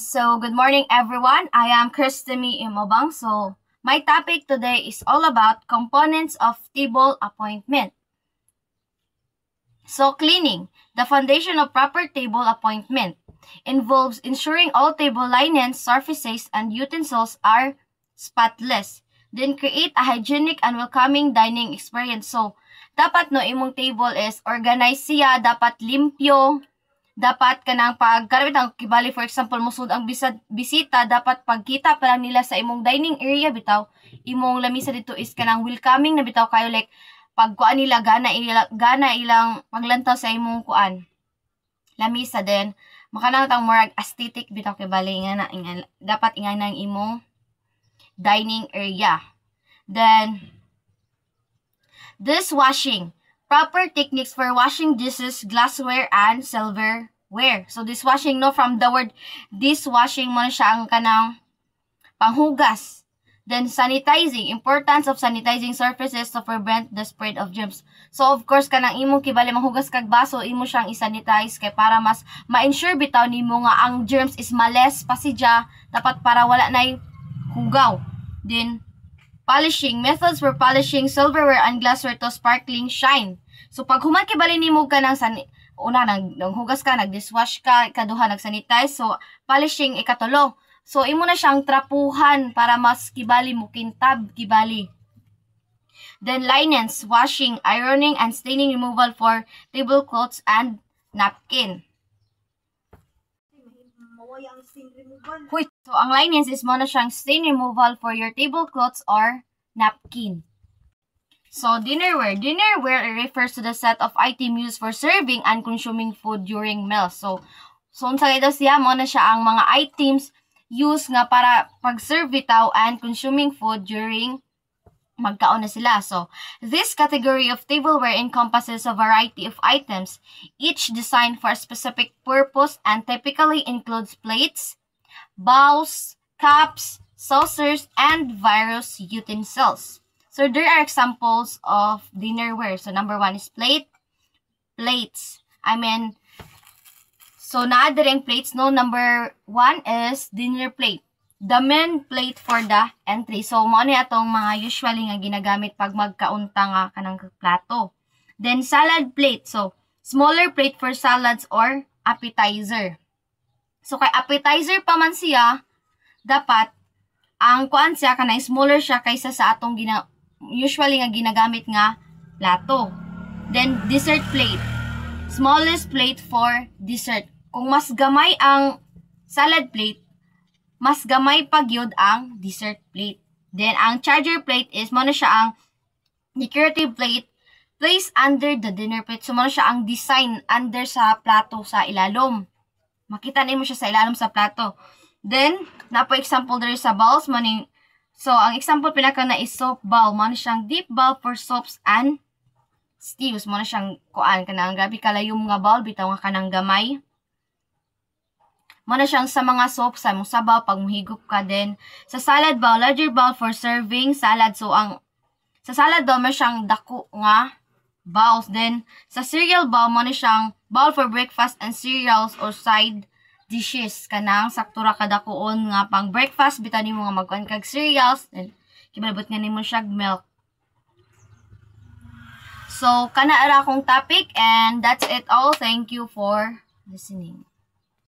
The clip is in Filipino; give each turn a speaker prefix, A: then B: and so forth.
A: So, good morning everyone. I am Kristemi Imobang. So, my topic today is all about components of table appointment. So, cleaning. The foundation of proper table appointment involves ensuring all table linens, surfaces, and utensils are spotless. Then, create a hygienic and welcoming dining experience. So, dapat no imong table is organized siya, dapat limpyo, dapat kanang pagkaramit ang kibali, for example, musud ang bisita, dapat pagkita pa lang nila sa imong dining area bitaw, imong lamisa dito is kanang welcoming na bitaw kayo, like pagkuan nila gana ilang paglantaw sa imong kuan lamisa. Then makanang tang more aesthetic bitaw kibali nga dapat ingana ang imong dining area. Then dishwashing. Proper techniques for washing dishes, glassware, and silverware. So, dishwashing, no, from the word dishwashing mo na siya ang kanang panghugas. Then, sanitizing. Importance of sanitizing surfaces to prevent the spread of germs. So, of course, kanang imong kibali manghugas kag baso, imo siyang isanitize kay para mas ma-ensure bitaw nimo nga ang germs is males pa siya, dapat para wala na hugaw. Then, polishing. Methods for polishing silverware and glassware to sparkling shine. So, pag human kibali nimo ka ng una, naghugas ka, nag-dishwash ka, ikaduha, nag-sanitize. So, polishing, ikatulo. So, imo na siyang trapuhan para mas kibali mo, kintab, kibali. Then, linens, washing, ironing, and staining removal for tablecloths and napkin. So, ang linens is mo na siyang stain removal for your tablecloths or napkin. So, dinnerware. Dinnerware refers to the set of items used for serving and consuming food during meals. So unsa ito siya, mo na siya ang mga items used nga para pag-serve bitaw and consuming food during magkaon na sila. So, this category of tableware encompasses a variety of items, each designed for a specific purpose and typically includes plates, bowls, cups, saucers, and various utensils. So, there are examples of dinnerware. So, number one is plates. So, naadering plates, no? Number one is dinner plate. The main plate for the entry. So, mo na itong mga usually nga ginagamit pag magkaunta nga kanang plato. Then, salad plate. So, smaller plate for salads or appetizer. So, kay appetizer pa man siya, dapat ang kuan siya kanang smaller siya kaysa sa atong usually nga ginagamit nga plato. Then, dessert plate. Smallest plate for dessert. Kung mas gamay ang salad plate, mas gamay pa gyud ang dessert plate. Then, ang charger plate is mo na siya ang decorative plate placed under the dinner plate. So, mo na siya ang design under sa plato sa ilalom. Makita nimo siya sa ilalom sa plato. Then, napo example diri sa bowls, maning so, ang example pinaka na is soap bowl. Mo na siyang deep bowl for soaps and stews. Mo na siyang kuan kanang grabe kalayom nga bowl bitaw nga kanang gamay. Mo na siyang sa mga soap sa mong sabaw pag muhigop ka. Din sa salad bowl, larger bowl for serving salad. So, ang sa salad bowl mo siyang dako nga bowls. Then sa cereal bowl mo na siyang bowl for breakfast and cereals or side dishes. Kanang saktura kadakuon nga pang breakfast bitaw nimo nga magkuan kag cereals. Then kibalabot nga nimo siya milk. So, kana ara akong topic and that's it all. Thank you for listening.